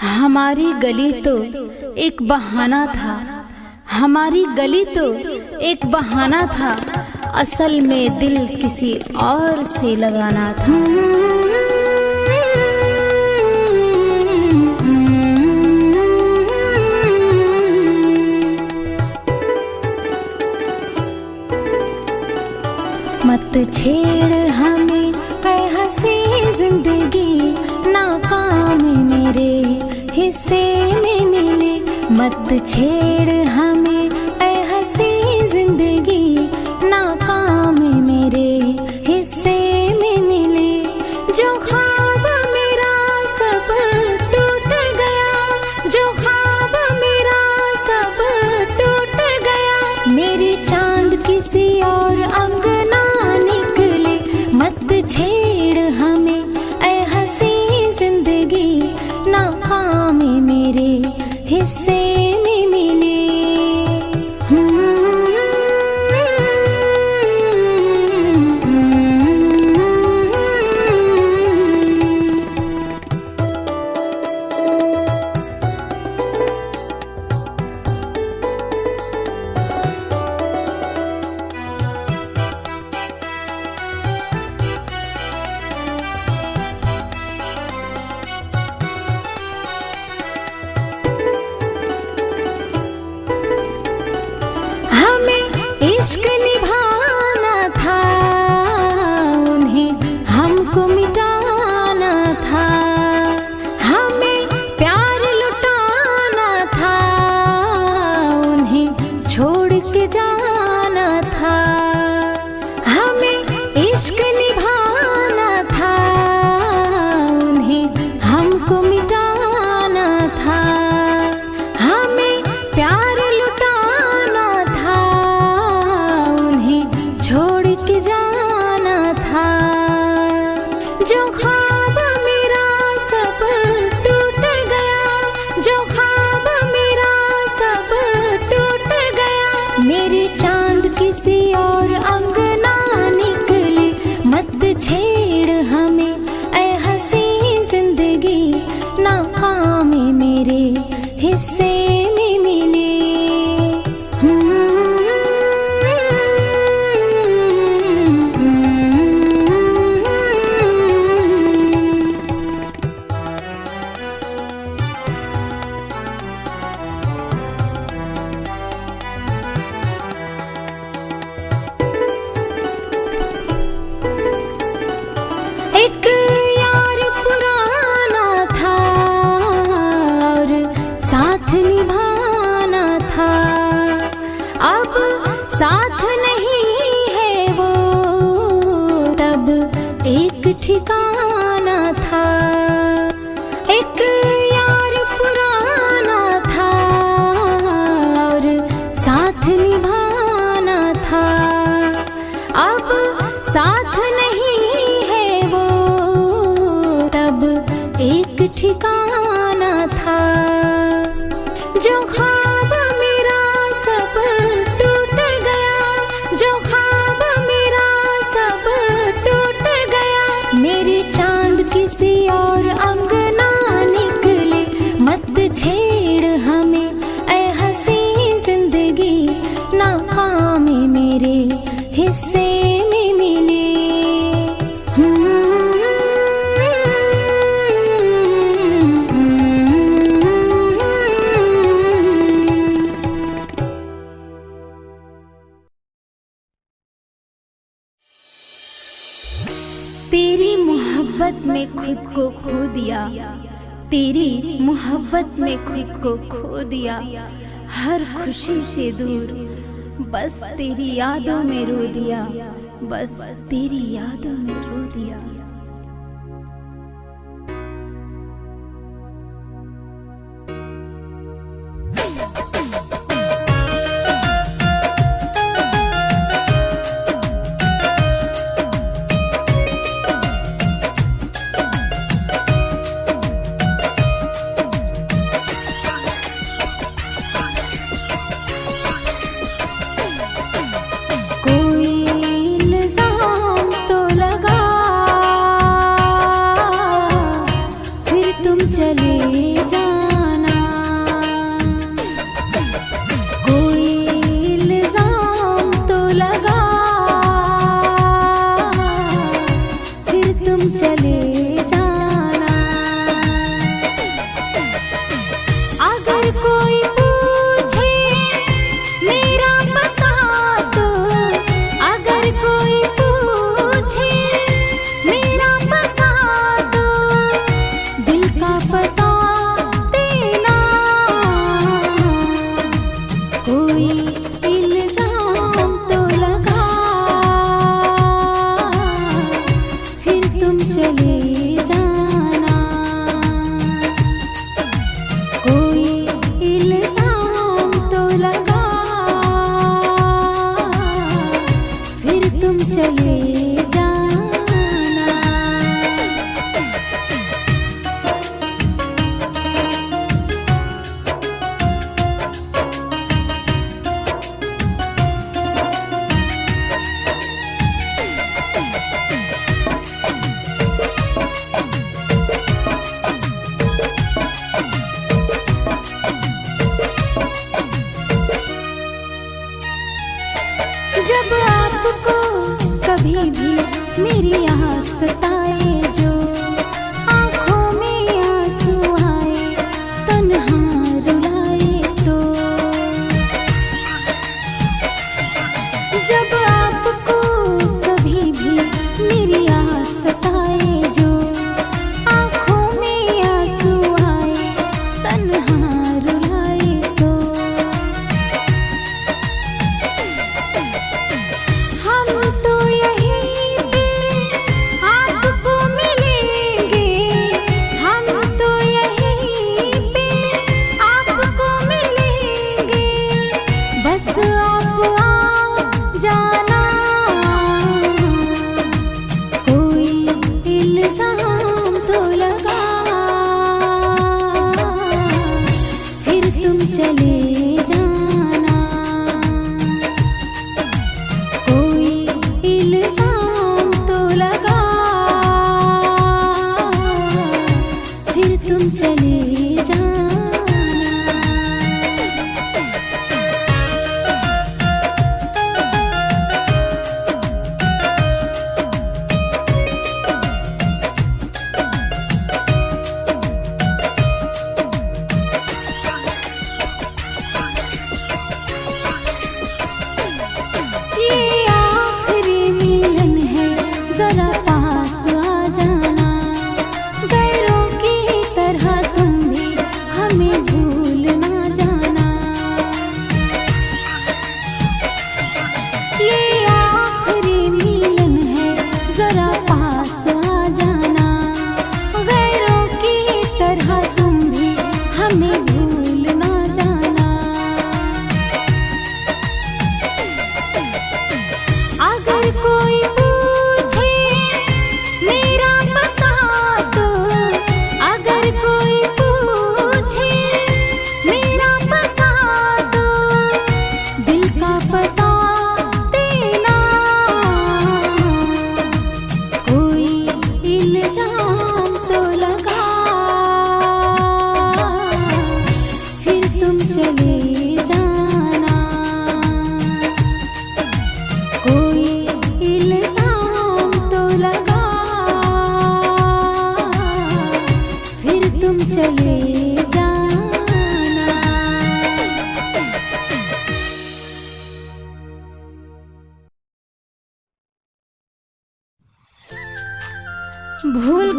हमारी गली तो एक बहाना था, हमारी गली तो एक बहाना था, असल में दिल किसी और से लगाना था। मत छेड़ हमें ऐ हंसी जिंदगी, नाकाम मेरे हिस्से में मिले। मत छेड़ हमें ऐ हंसी जिंदगी, नाकाम मेरे हिस्से में मिले। जो ख्वाब मेरा सब टूट गया, जो ख्वाब मेरा सब टूट गया। मेरी चांद किसी और अंगना निकले। मत छेड़ हमें ऐ हंसी जिंदगी, नाकाम मेरे हिस्से में मिले। इश्क निभाना था, उन्हें हमको मिटाना था। हमें प्यार लुटाना था, उन्हें छोड़ के जाना था। हमें इश्क निभाना था, उन्हें हमको मिटाना था। हमें प्यार छोड़ के जाना था। जो ख्वाब मेरा सब टूट गया, जो ख्वाब मेरा सब टूट गया। मेरी चांद किसी और अंगना निकले। मत छेड़ हमें ऐ हंसी जिंदगी, नाकाम मेरे हिस्से में मिले। एक यार पुराना था और साथ निभाना था। अब साथ नहीं है वो, तब एक ठिकाना था। एक यार पुराना था और साथ निभाना था। अब साथ नहीं है वो, तब एक ठिकाना था। जो ख्वाब मेरा सब टूट गया, जो ख्वाब मेरा सब टूट गया। मेरी चांद किसी और अंगना निकले। मत छेड़ हमें ऐ हंसी जिंदगी, नाकाम मेरे हिस्से में मिले। तेरी मोहब्बत में खुद को खो दिया, तेरी मोहब्बत में खुद को खो दिया। हर खुशी से दूर, बस तेरी यादों में रो दिया, बस तेरी यादों में रो दिया। कोई इल्जाम तो लगा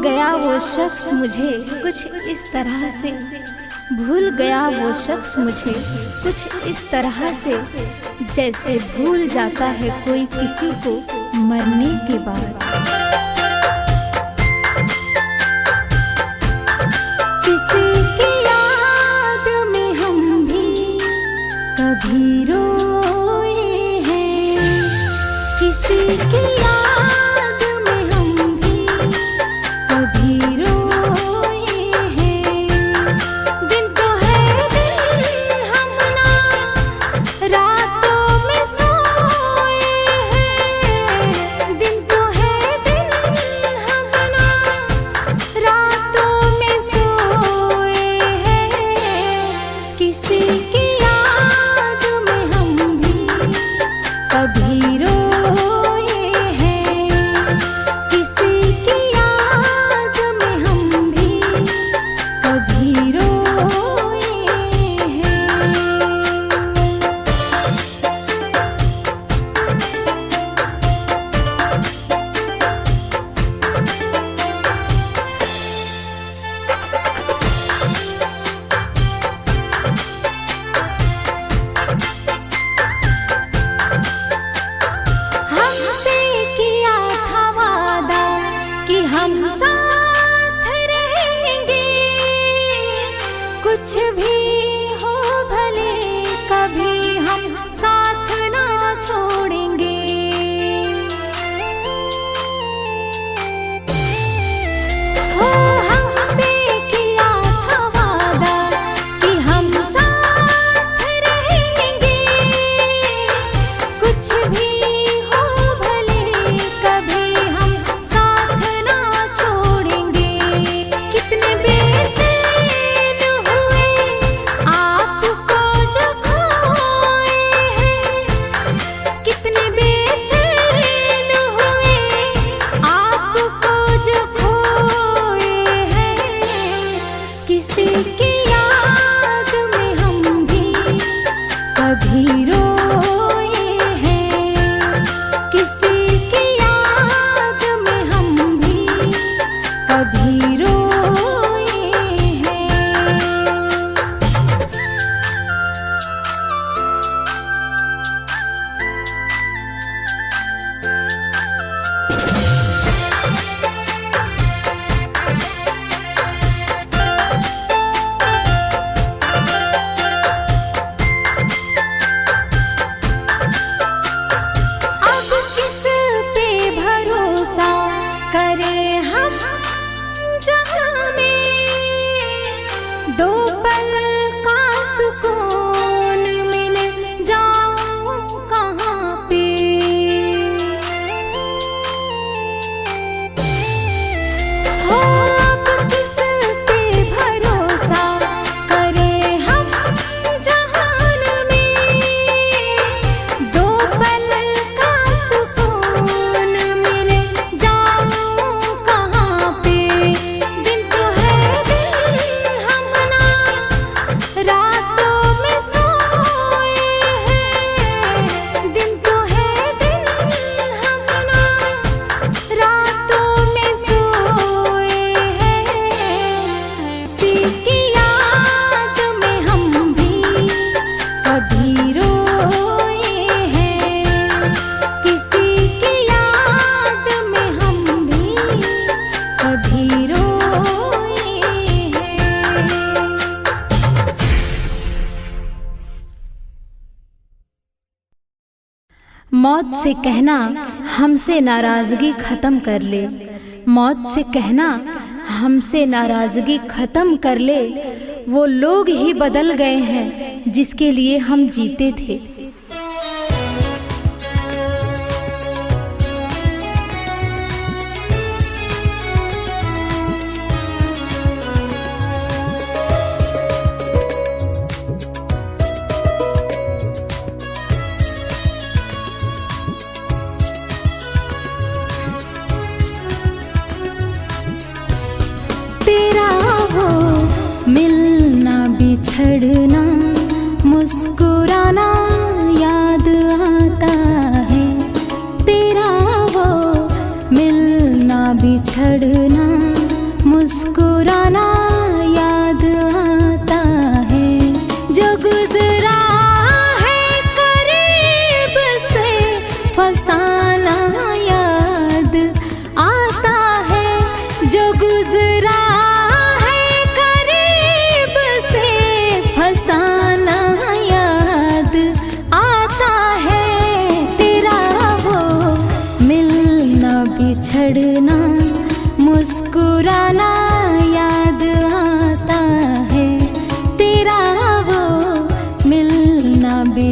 गया वो शख्स मुझे कुछ इस तरह से, भूल गया वो शख्स मुझे कुछ इस तरह से, जैसे भूल जाता है कोई किसी को मरने के बाद। किसी की याद में हम भी कभी रोए हैं, किसी की याद में हम भी कभी रोए हैं। दिन तो है दिन हम ना रातों में सोए हैं, दिन तो है दिन हम ना रातों में सोए हैं। किसी की याद में हम भी कभी रोए हैं, किसी की याद में हम भी कभी रोए हैं। हमसे किया था वादा कि हम साथ रहेंगे, कुछ भी हो भले कभी हम साथ ना छोड़ेंगे। हो हमसे किया था वादा कि हम साथ रहेंगे, कुछ भी हो भले कभी हम साथ ना छोड़ेंगे। कितने बेचैन हुए आपको जो खोए हैं, कितने बेचैन हुए आपको जो खोए हैं। किसी की याद में हम भी कभी रोए हैं, किसी की याद में हम भी कभी रोए हैं। अब किस पे भरोसा करें हम जहाँ में, दो पल का सुकून मिल जाऊं कहाँ पे। हो अब किस पे भरोसा करें हम जहान में, दो पल का सुकून मिल जाऊं कहाँ पे। दिन तो है दिन हम ना रातों में सोए हैं, दिन तो है दिन हम ना रातों में सोए हैं। किसी की याद में हम भी कभी रोए हैं, किसी की याद में हम भी कभी रोए हैं। मौत से कहना हमसे नाराजगी खत्म कर ले, मौत से कहना हमसे नाराजगी खत्म कर ले। वो लोग ही बदल गए हैं जिसके लिए हम जीते थे। तेरा वो मिलना बिछड़ना मुस्कुराना याद आता है, तेरा वो मिलना बिछड़ना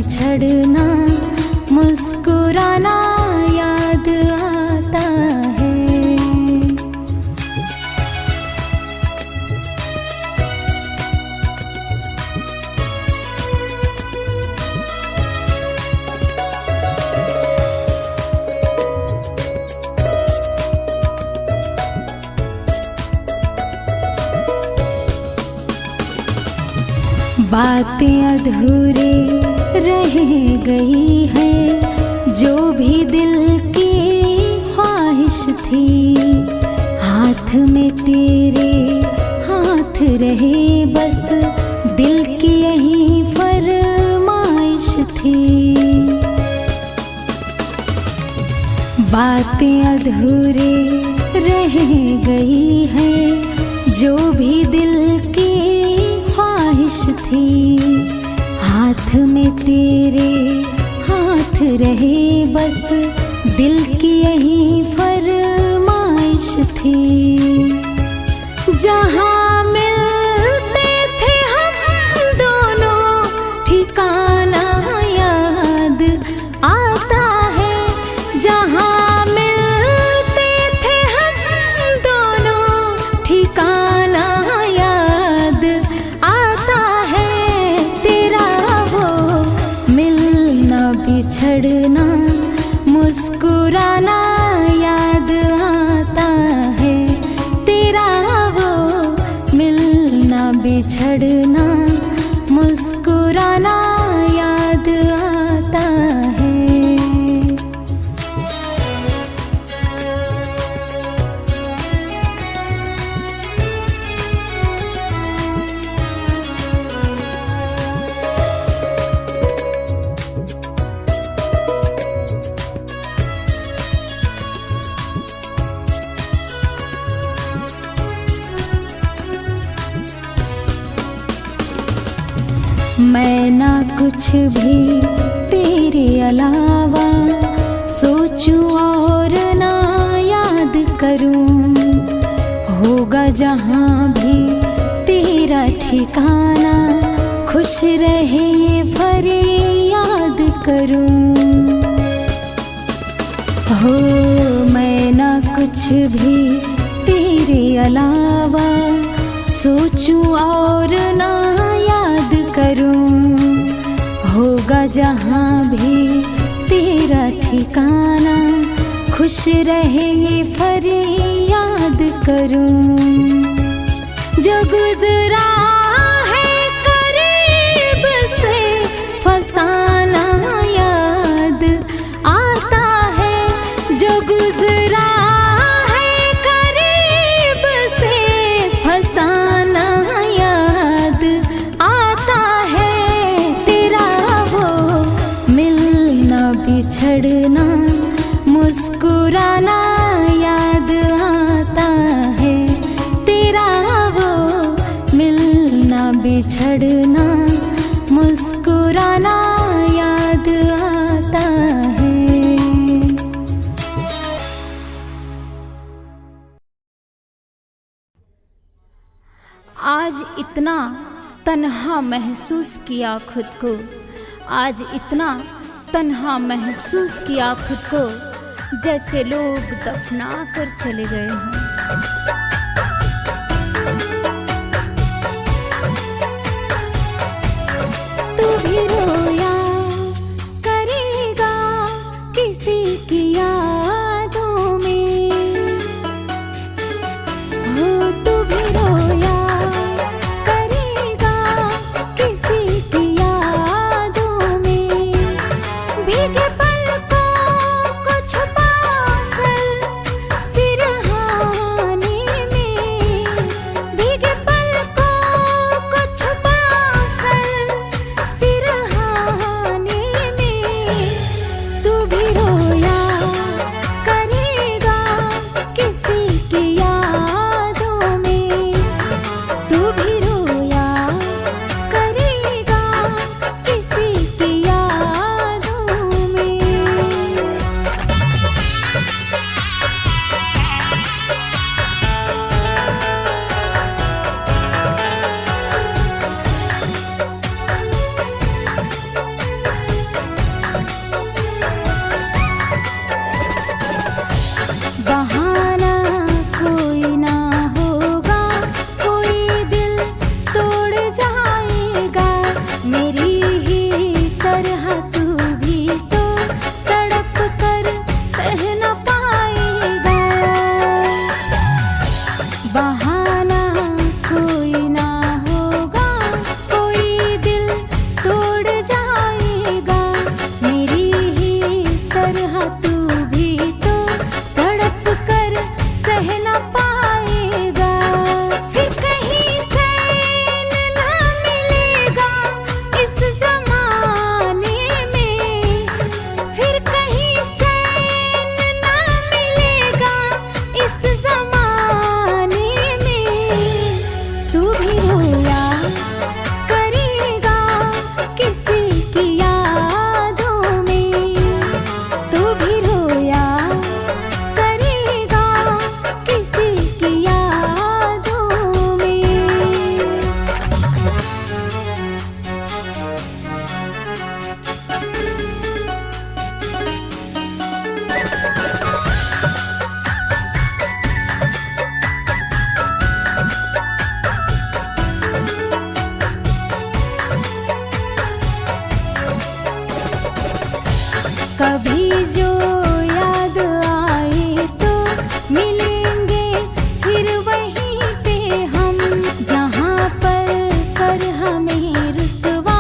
बिछड़ना मुस्कुराना याद आता है। बातें अधूरे रह गई है, जो भी दिल की ख्वाहिश थी। हाथ में तेरे हाथ रहे, बस दिल की यही फरमाइश थी। बातें अधूरे रह गई है, जो भी दिल की ख्वाहिश थी। हाथ में तेरे हाथ रहे, बस दिल की यही फरमाइश थी। जहाँ मिलते थे हम दोनों ठिकाना याद आता है। जहाँ मिलते थे हम दोनों ठिकाना याद आता है। तेरा वो मिलना बिछड़ना मुस्कुराना याद आता है। तेरा वो मिलना बिछड़ना मुस्कुराना याद आता है। मैं ना कुछ भी तेरे अलावा सोचूं और ना याद करूं। होगा जहाँ भी तेरा ठिकाना, खुश रहे ये फरियाद करूं। हो मैं ना कुछ भी तेरे अलावा सोचूं और ना याद करूं। होगा जहाँ भी तेरा ठिकाना, खुश रहे ये फरियाद करूं। जो गुजरा है करीब से फसाना याद आता है। जो गुजरा है करीब से फसाना याद आता है। तेरा वो मिलना बिछड़ना मुस्कुराना याद आता है। तेरा वो मिलना बिछड़ना मुस्कुराना याद आता है। आज इतना तन्हा महसूस किया खुद को। आज इतना तन्हा महसूस किया खुद को, जैसे लोग दफना कर चले गए हों। तू भी रोया करेगा किसी की यादों में। हो तू भी रोया करेगा किसी की यादों में। भीगे पलकों को छुपाकर सिरहाने में। भीगे पलकों को छुपाकर सिरहाने कभी जो याद आए तो मिलेंगे फिर वहीं पे हम, जहाँ पर कर हमें रुसवा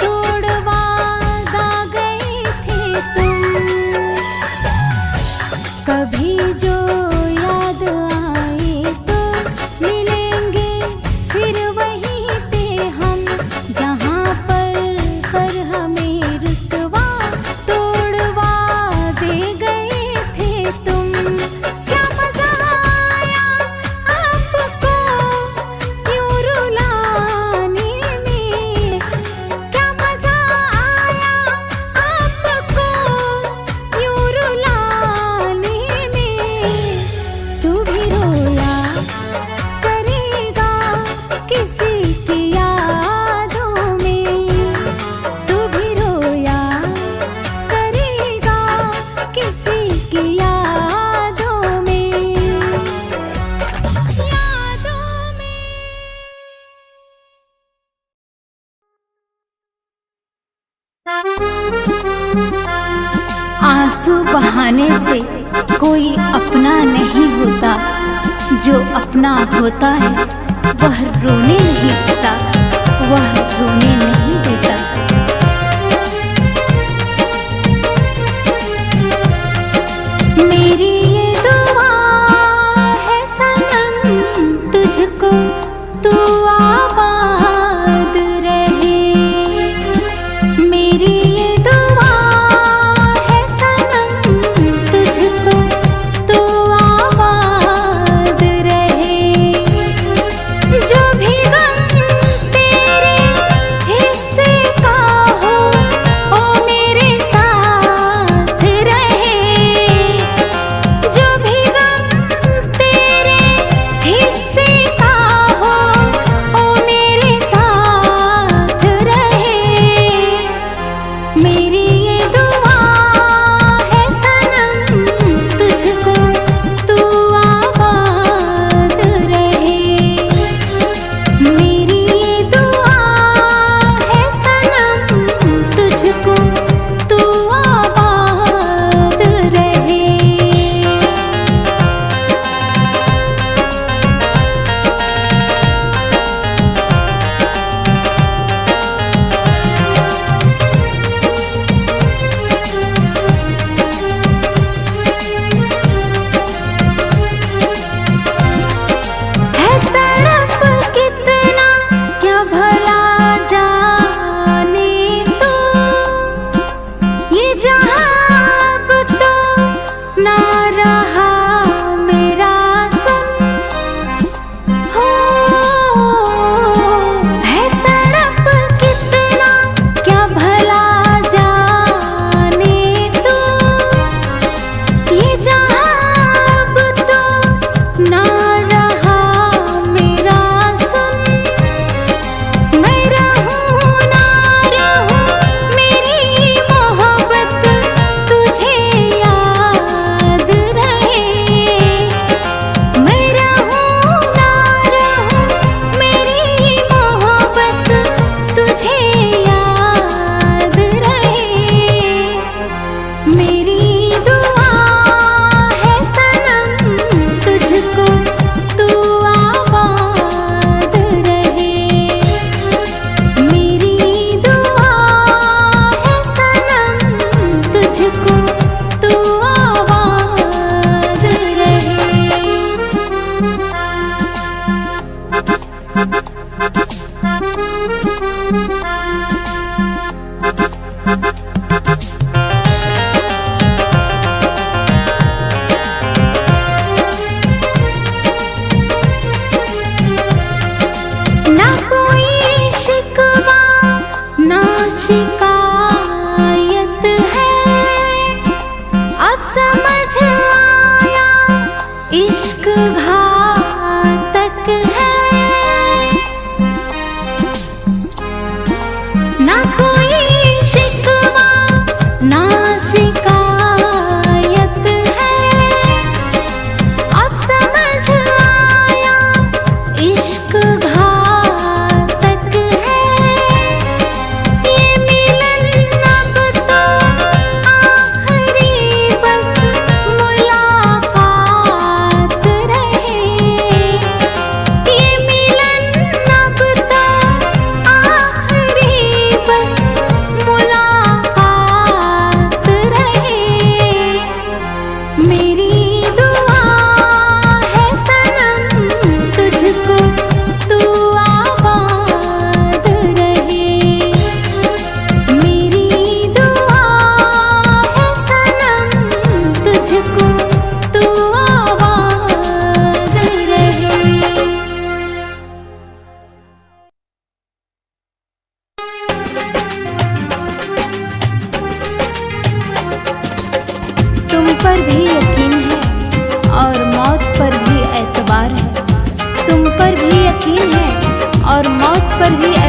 तोड़वा दा गए थे तुम। कभी जो याद आए तो मिलेंगे फिर वहीं पे हम, जहाँ पर कर हमें रुसवा तोड़वा दे गए थे तुम। क्या मजा आया आपको यूं रुलाने में, क्या मजा आया आपको यूं रुलाने में। तू भी रोया करेगा किसी की यादों में, तू भी रोया करेगा किसी की यादों में, यादों में। आंसू बहाने से कोई अपना नहीं होता, जो अपना होता है वह रोने नहीं देता, वह रोने नहीं देता। मेरी ये दुआ है सनम तुझको, तू आबाद रहे। मेरी ये दुआ है सनम तुझको, तू आबाद रहे। जो भी गम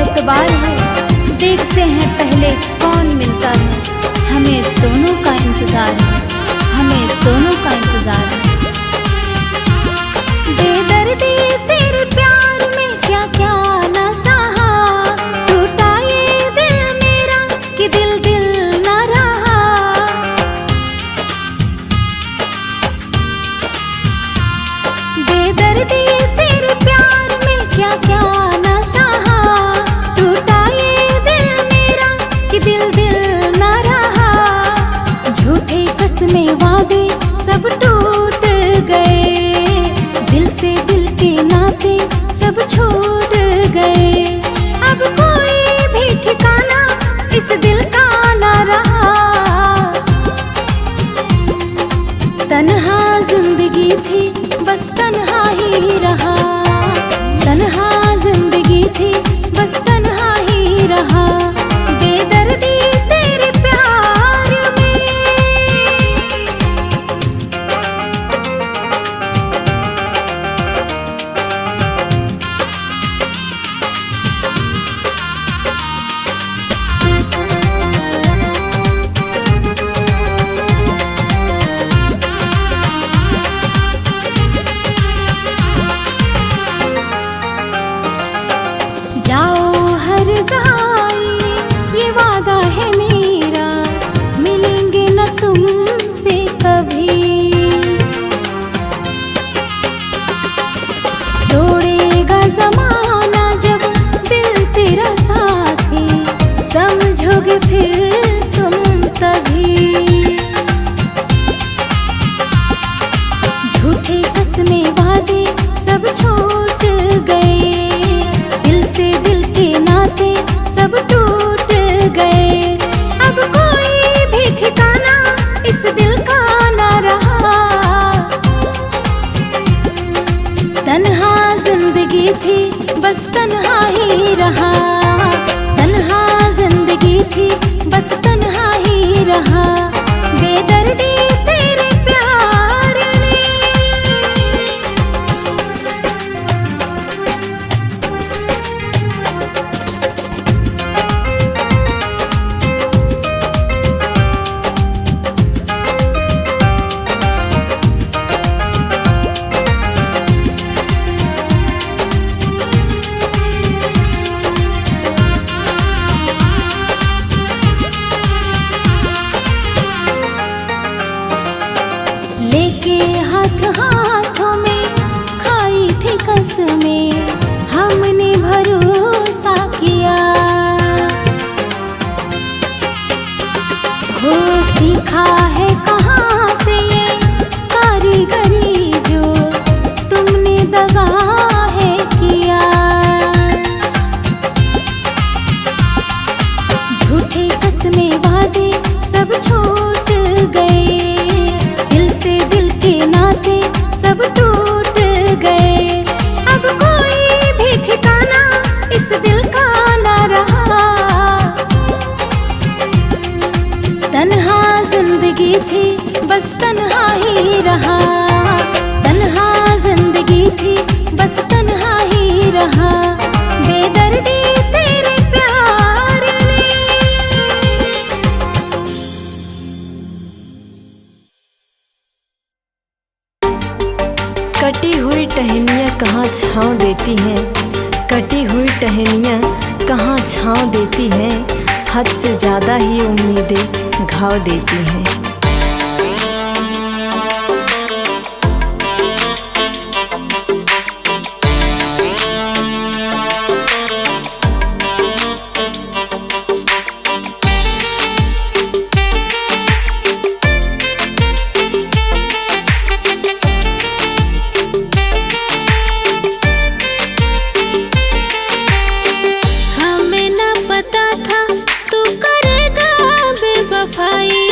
एतबार है, देखते हैं पहले कौन मिलता है। हमें दोनों का इंतजार है, हमें दोनों का इंतजार है। बेदर्दी तेरे प्यार में क्या क्या न सहा, टूटा ये दिल मेरा कि दिल दिल न रहा। बेदर्दी तेरे प्यार में क्या क्या न सहा, टूटा ये दिल मेरा कि दिल दिल न रहा। झूठे कसमें वादे सब टूट गए, दिल से दिल के नाते सब छूट गए। अब कोई भी ठिकाना इस दिल का ना रहा। तन्हा जिंदगी थी बस तन्हा ही रहा, तन्हा जिंदगी थी बस तन्हा ही रहा। बेदर्दी तेरे प्यार में। जाओ हर जाए ये वादा है मेरा, मिलेंगे न तुमसे कभी। तोड़ेगा जमाना जब दिल तेरा साथी, समझोगे फिर तुम तभी। झूठे कसमें वादे सब छूट गए, दिल से दिल के नाते सब टूट गए। अब कोई भी ठिकाना इस दिल का ना रहा। तन्हा जिंदगी थी बस तन्हा ही रहा, तन्हा जिंदगी थी बस तन्हा ही रहा। बेदर्दी तेरे प्यार ने। लेके हाथ हाथों में खाई थी कसमें, हमने भरोसा किया। हो सीखा है कहाँ से ये कारीगरी जो तुमने दगा है किया। झूठे कसमें वादे सब छूट गए, दिल से दिल के नाते सब टूट गए। अब कोई भी ठिकाना इस दिल का ना रहा। तन्हा जिंदगी थी बस तन्हा ही रहा, तन्हा जिंदगी थी बस तन्हा ही रहा। बेदर्दी तेरे प्यार ने। कटी हुई टहनियाँ कहाँ छाँव देती हैं, कटी हुई टहनियाँ कहाँ छाँव देती हैं। हद से ज़्यादा ही उम्मीदें घाव देती हैं। हमें न पता था तू करेगा बेवफाई,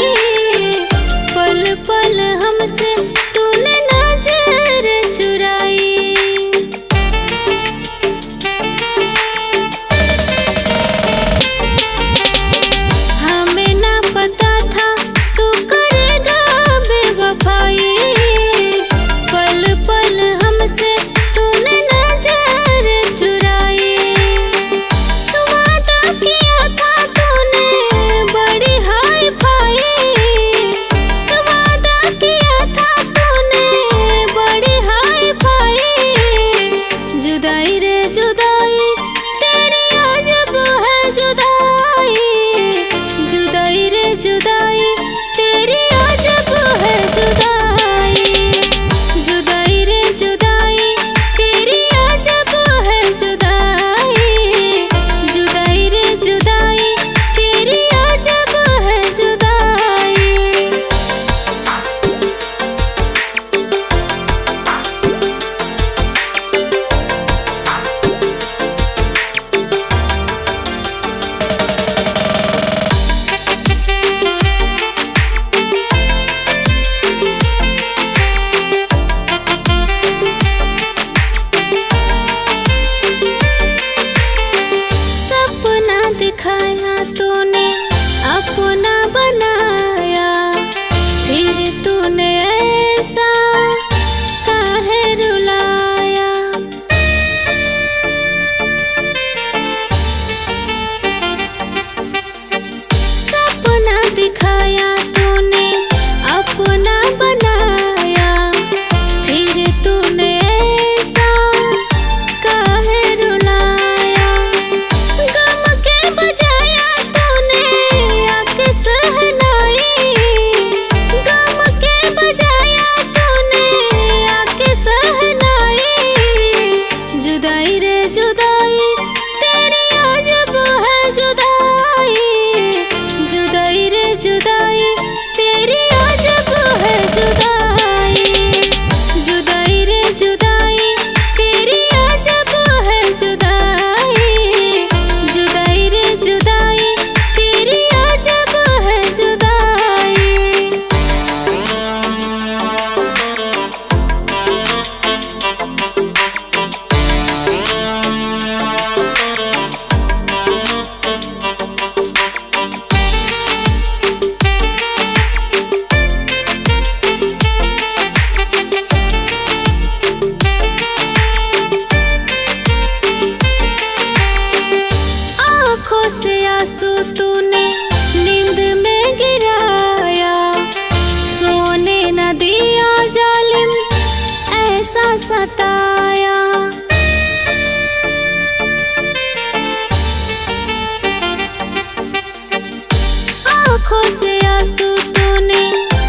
आंखों से आंसू तूने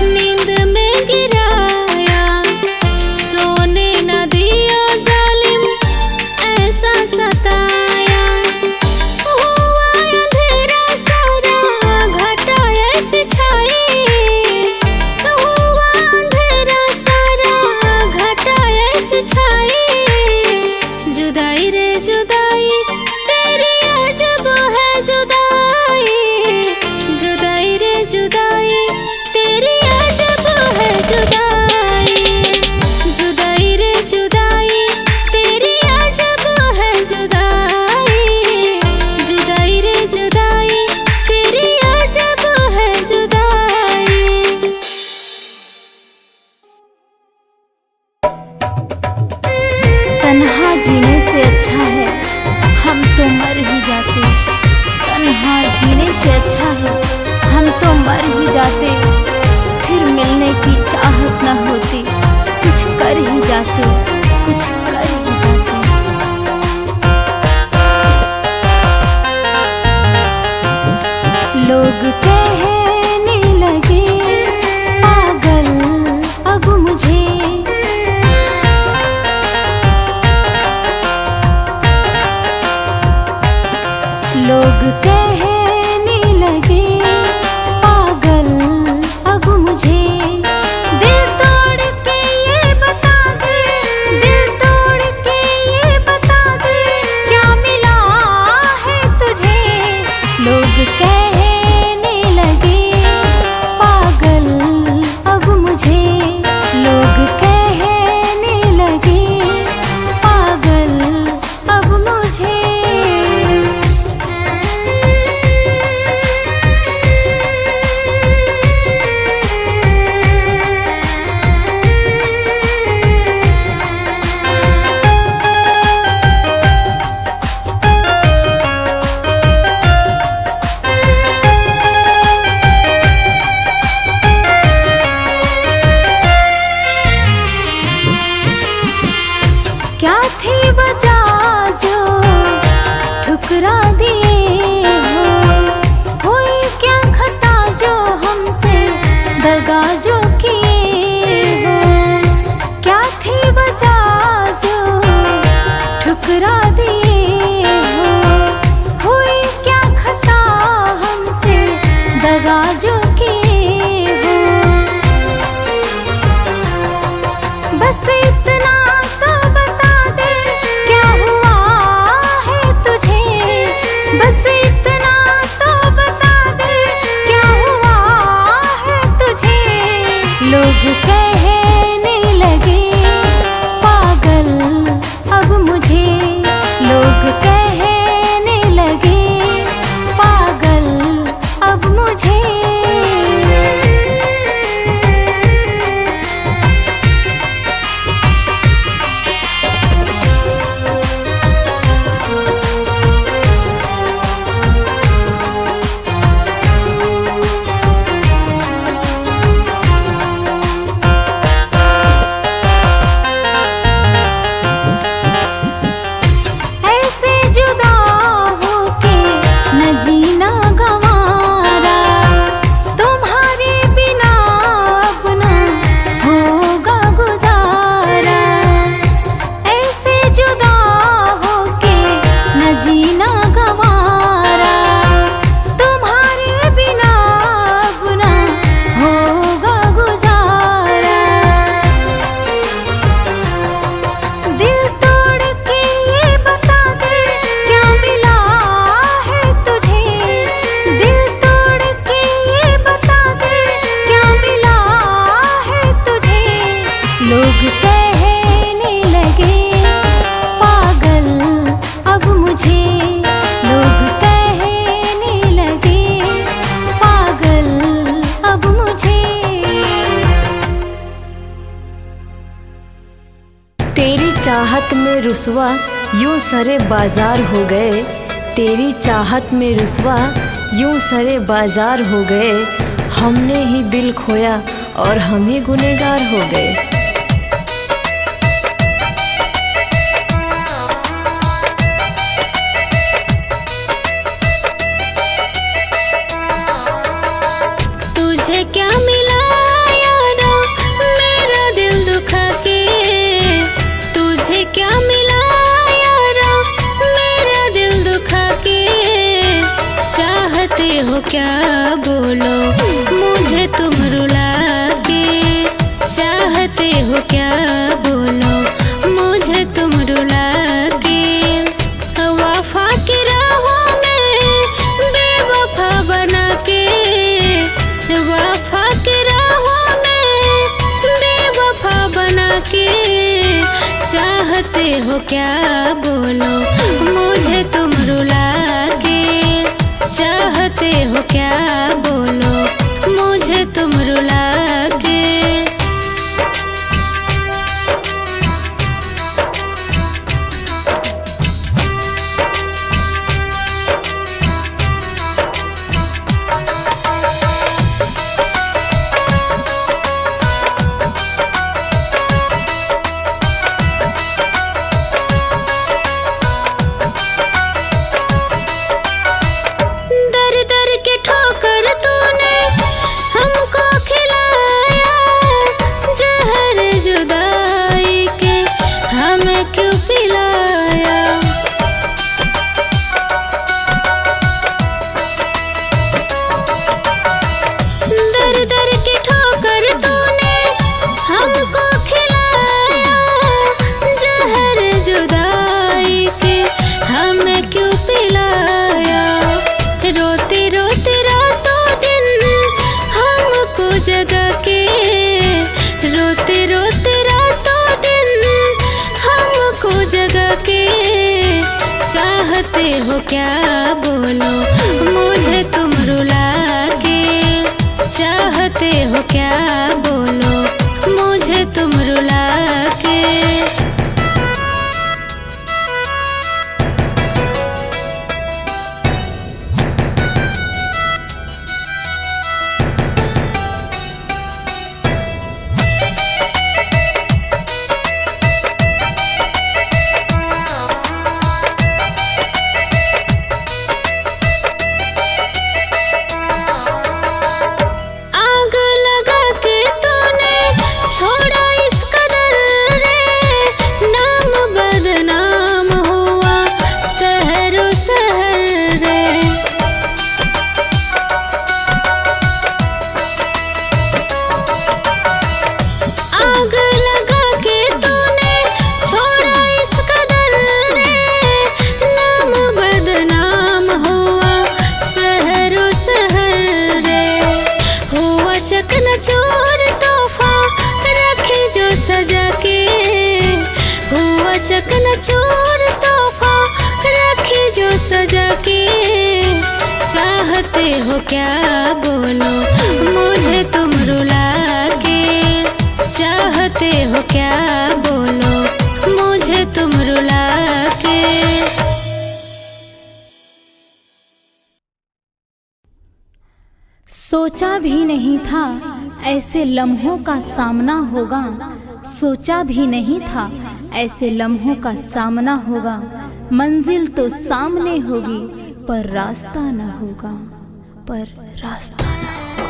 नींद में गिराया, सोने न दिया जालिम ऐसा सताया। हुआ अंधेरा सारा घटा ऐसे छाई, हुआ अंधेरा सारा घटा ऐसे छाई। जुदाई रे जुदाई तेरी अजब है जुदाई, जुदाई रे जुदाई तेरी अजब है जुदाई, जुदाई रे जुदाई तेरी अजब है जुदाई, जुदाई रे जुदाई तेरी अजब है जुदाई। तन्हा जीने से अच्छा है हम तो मर ही जाते, तन्हा जीने से अच्छा है हम तो मर ही जाते। फिर मिलने की चाहत न होती, कुछ कर ही जाते, कुछ कर ही जाते। लोग कहने लगे पागल अब मुझे, लोग कहने लगे पागल अब मुझे। दिल तोड़ के ये बता दे, दिल तोड़ के ये बता दे क्या मिला है तुझे। लोग कहने लगे पागल अब मुझे, लोग कहने लगे पागल अब मुझे। क्या थी वजह जो ठुकरा दिए हो, हुई क्या खता जो हमसे दगा जो किए हो। क्या थी वजह जो ठुकरा दिए हो, हुई क्या खता हमसे दगा जो किए हो। बस इतना तो बता दे क्या हुआ है तुझे, बस इतना तो बता दे क्या हुआ है तुझे। लोग कहने लगे पागल अब मुझे, लोग कहने लगे पागल अब मुझे। ऐसे जुदा होके न जीना गंवारा, तुम्हारे बिना अब न होगा गुजारा। ऐसे जुदा होके न जीना गंवारा, तुम्हारे बिना अब न होगा गुजारा। दिल तोड़ के ये बता दे क्या मिला है तुझे, दिल तोड़ के ये बता दे क्या मिला है तुझे। लोग कहने लगे पागल अब मुझे, लोग कहने लगे पागल अब मुझे। तेरी चाहत में रुसवा यूं सरे बाजार हो गए, तेरी चाहत में रुसवा यूं सरे बाजार हो गए। हमने ही दिल खोया और हम ही गुनहगार हो गए। हो क्या बोलो, मुझे तुम रुला के चाहते हो क्या बोलो, मुझे तुम रुला के। वफा की राहों में बेवफा बना के, वफा की राहों में बेवफा बना के चाहते हो क्या बोलो, मुझे तुम रुला के चाहते हो क्या बोलो, मुझे तुम रुला के। चाहते हो क्या बोलो, मुझे तुम रुला के चाहते हो क्या बोलो, मुझे तुम रुला के। चकनाचूर तोहफा रखी जो सजा के, चाहते हो क्या बोलो, मुझे तुम रुला के चाहते हो क्या बोलो, मुझे तुम रुला के। सोचा भी नहीं था ऐसे लम्हों का सामना होगा, सोचा भी नहीं था ऐसे लम्हों का सामना होगा। मंजिल तो सामने होगी पर रास्ता न होगा, पर रास्ता न होगा।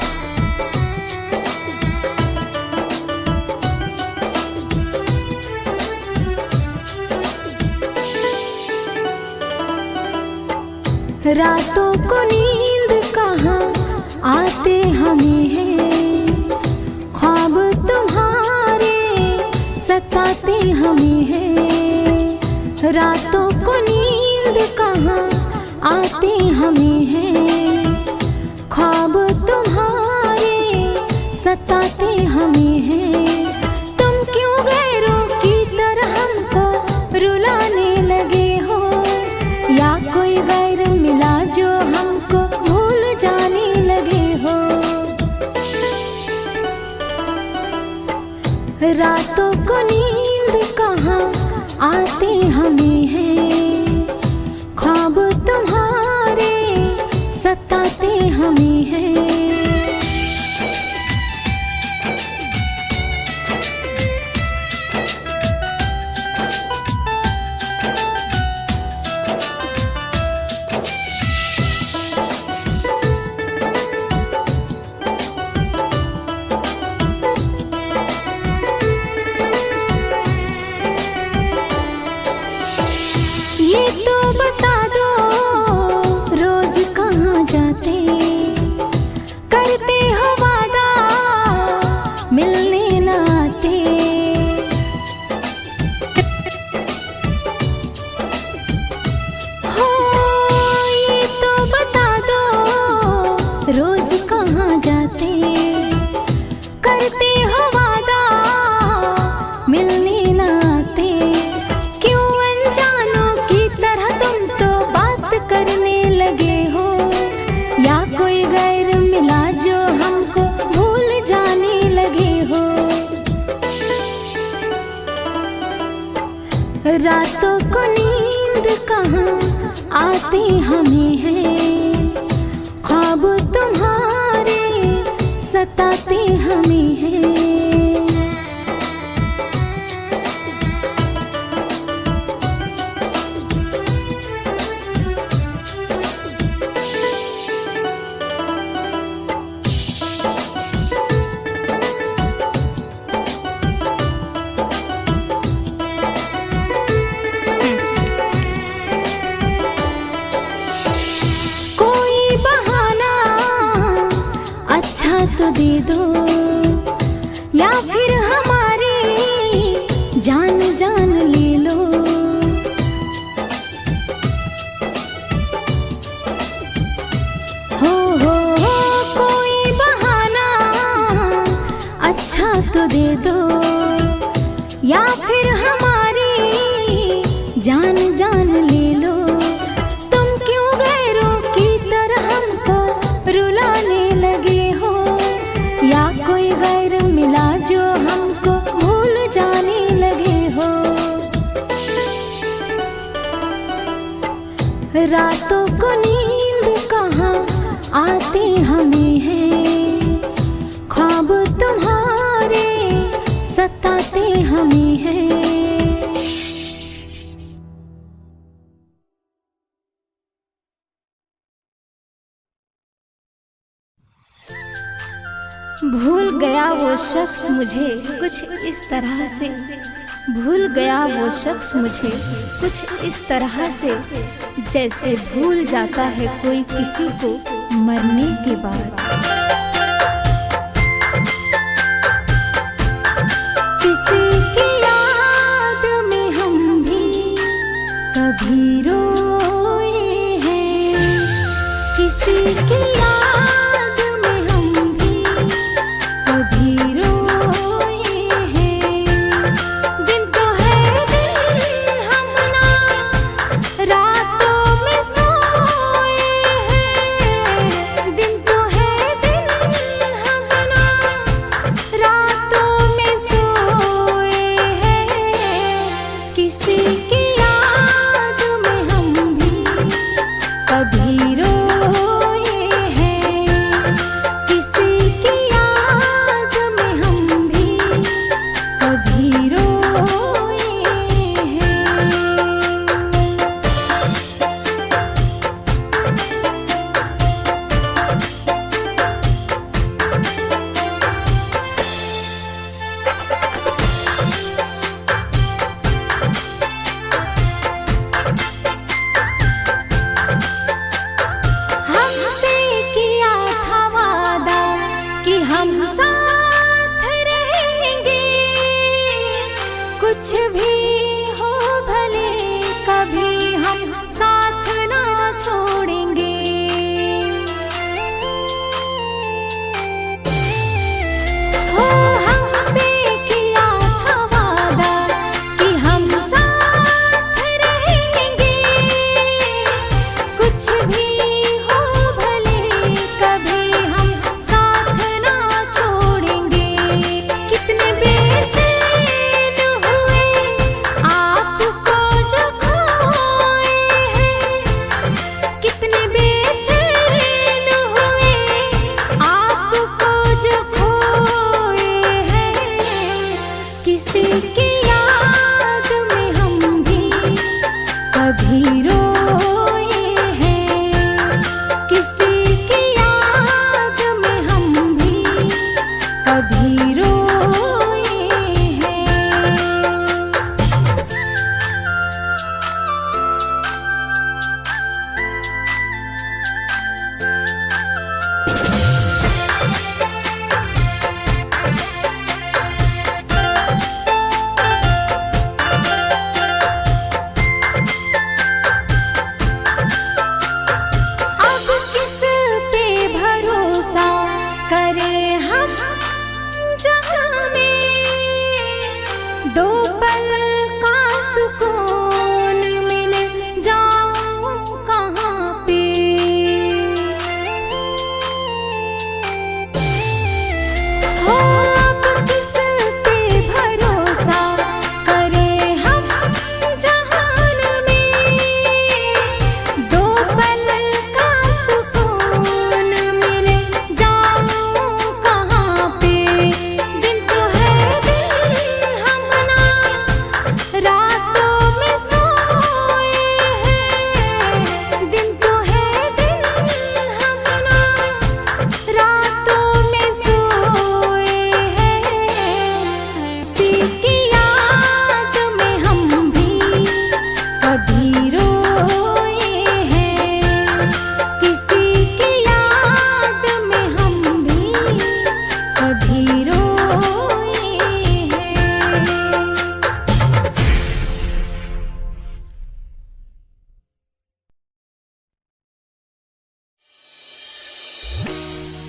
रातों को नींद कहाँ आते हमें हैं, ख्वाब तुम्हारे सताते हमें हैं। रातों को नींद कहाँ आते हमें हैं, ख्वाब तुम्हारे सताते हमें हैं। तुम क्यों गैरों की तरह हमको रुलाने लगे हो, या कोई गैर मिला जो हमको भूल जाने लगे हो। रातों को नींद कहाँ आते हमें हैं, ख्वाब तुम्हारे रातों को नींद कहाँ आते हमें हैं, ख्वाब तुम्हारे सताते हमें हैं। तो दे दो या फिर हमारी जान जान ले लो। हो कोई बहाना अच्छा तो दे दो या फिर हमारी जान जान ले लो। तुम क्यों गैरों की तरह हमको रुलाने लगे हो, या कोई गैर मिला जो हमको भूल जाने लगे हो। रातों को नींद कहाँ आते हमें हैं, ख्वाब तुम्हारे सताते हमें हैं। भूल गया वो शख्स मुझे कुछ इस तरह से, भूल गया वो शख्स मुझे कुछ इस तरह से, जैसे भूल जाता है कोई किसी को मरने के बाद। किसी की याद में हम भी कभी रोए हैं, किसी की याद में हम भी कभी रोए हैं। दिन तो है दिन हम ना रातों में सोए हैं, दिन तो है दिन हम ना रातों में सोए हैं। किसी की याद में हम भी कभी रोए हैं।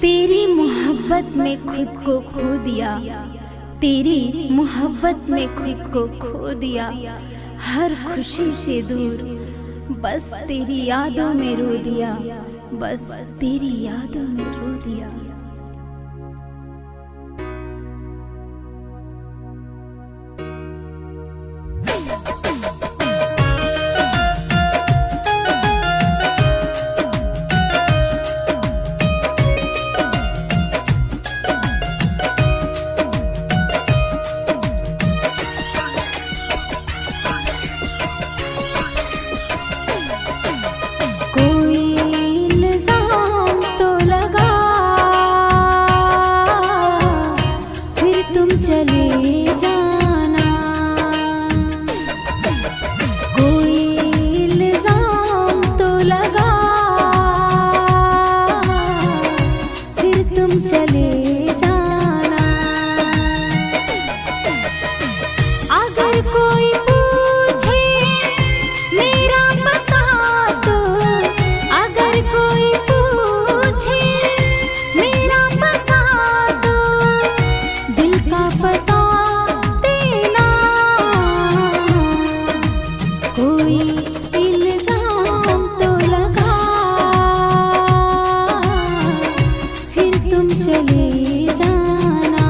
तेरी मोहब्बत में खुद को खो दिया, तेरी मोहब्बत में खुद को खो दिया, हर खुशी से दूर बस तेरी यादों में रो दिया, बस तेरी यादों में रो दिया। चले जाना, कोई इल्जाम तो लगा, फिर तुम चले जाना। अगर कोई पूछे मेरा पता तो, अगर कोई पूछे मेरा पता तो, दिल का पता देना, कोई इल्जाम तो लगा, फिर तुम चले जाना।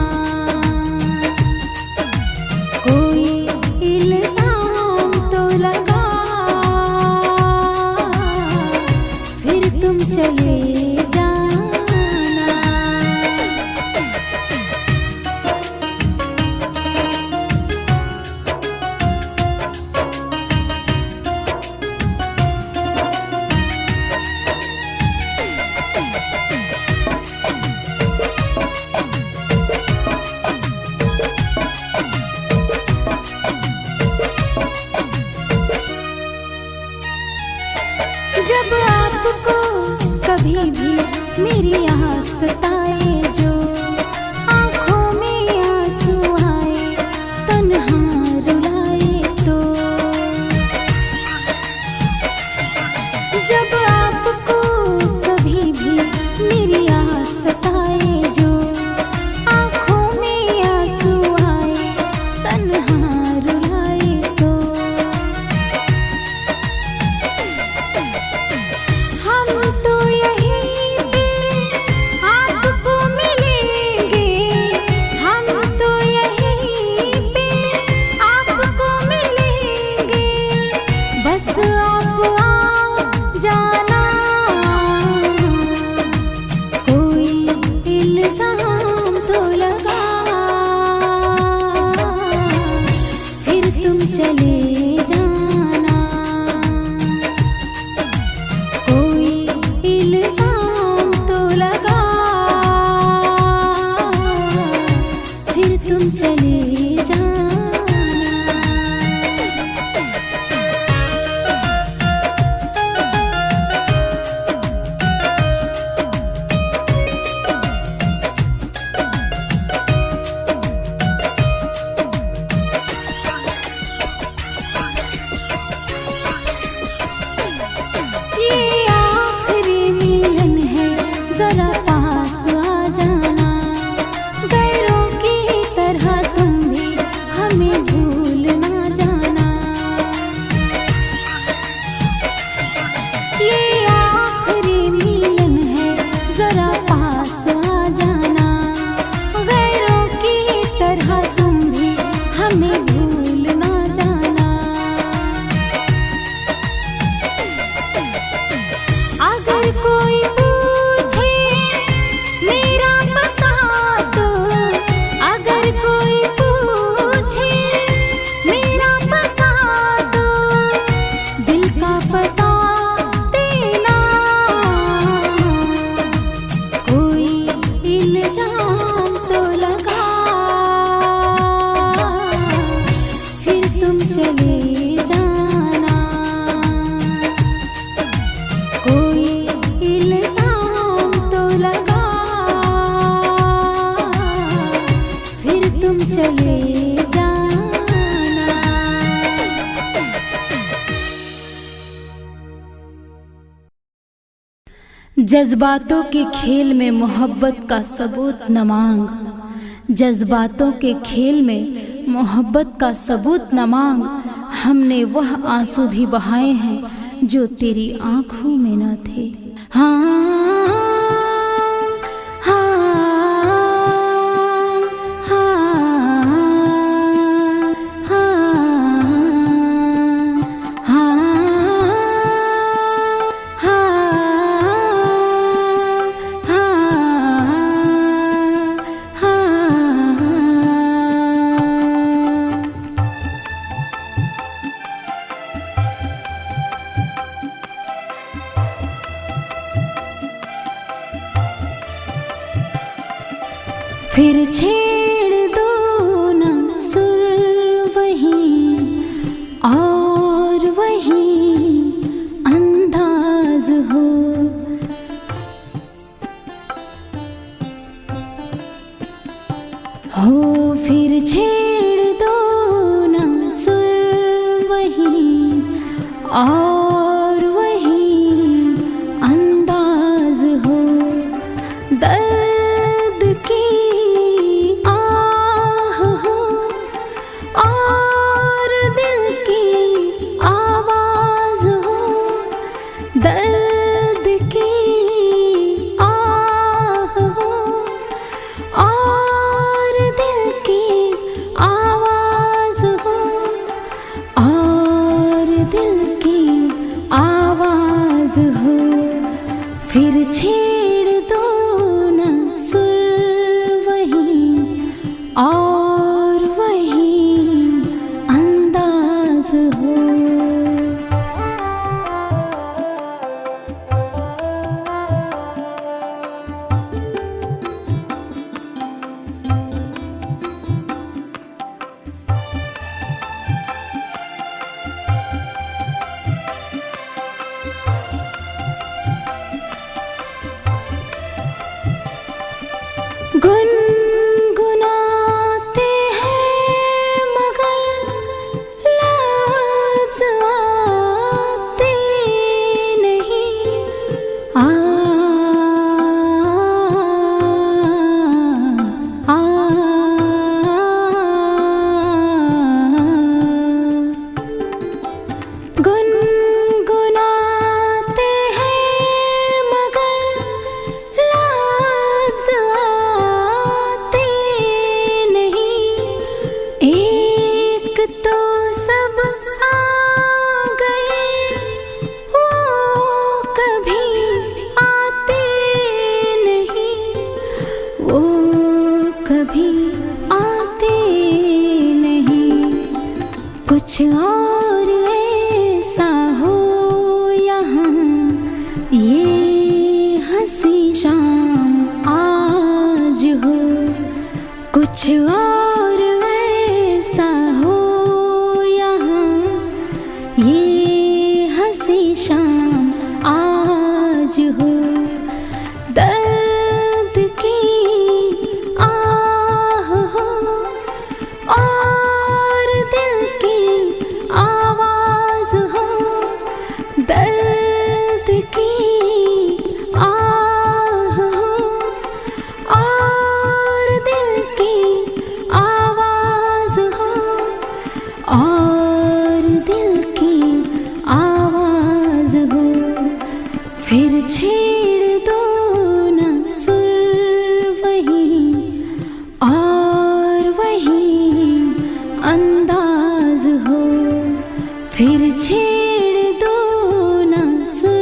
कोई इल्जाम तो लगा, फिर तुम चले जाना। जब आपको कभी भी मेरी याद सताए, जो आँखों में आंसू आए, तन्हा रुलाए तो, जब आपको कभी भी मेरी याद सताए, जो आँखों में आंसू आए, तन्हा रुलाए तो, हम तो यहीं पे आपको जज्बातों के खेल में मोहब्बत का सबूत न मांग, जज्बातों के खेल में मोहब्बत का सबूत न मांग। हमने वह आंसू भी बहाए हैं जो तेरी आंखों में न थे। फिर छेड़ दो ना सुर वही और वही अंदाज हो, फिर छेड़ दो ना सुर वही और वही अंदाज हो। दर्द की और दिल की आवाज हो, दर्द की आह हो और दिल की आवाज हो, और दिल की आवाज हो। फिर छेड़ दो ना सुर वही और वही अंदाज हो। गुनगुनाते हैं मगर लफ्ज़ आते नहीं। गुनगुनाते हैं मगर लफ्ज़ आते नहीं। एक तो सब आ गए वो कभी आते नहीं, वो कभी आते नहीं। कुछ और ऐसा हो यहाँ ये हंसी शाम आज हो, कुछ और ऐसा हो यहाँ ये हंसी शाम आज हो। दर्द की आह हो और दिल की आवाज हो, दर्द की आह हो और दिल की आवाज हो, और दिल की आवाज हो। फिर छेड़ दो ना सुर वही और वही अंदाज हो। फिर छेड़ दो ना सुर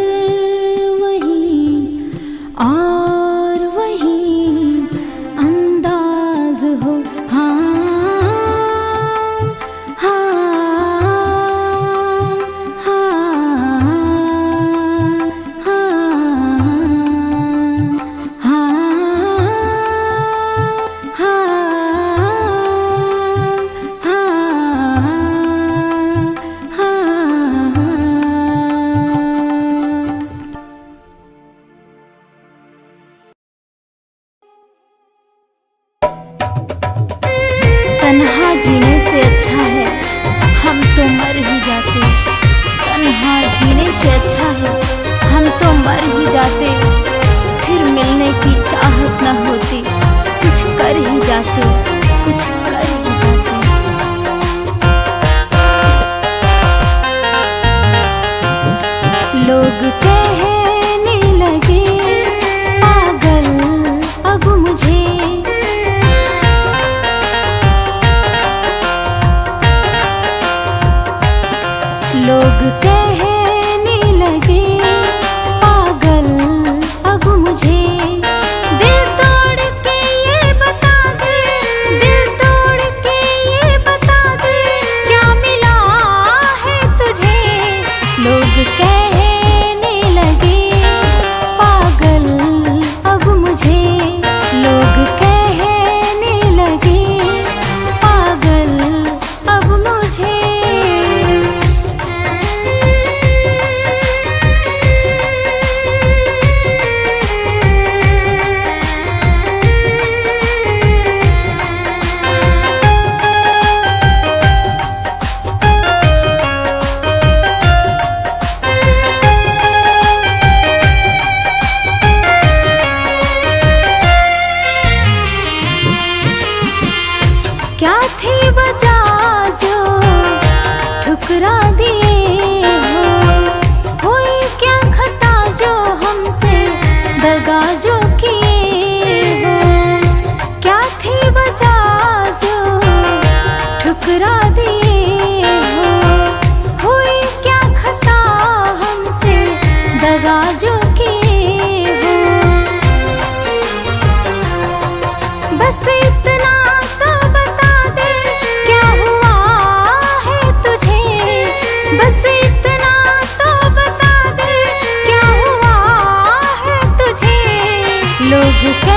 वही और वही अंदाज हो। तन्हा जीने से अच्छा है हम तो मर ही जाते, तन्हा जीने से अच्छा है हम तो मर ही जाते। लोग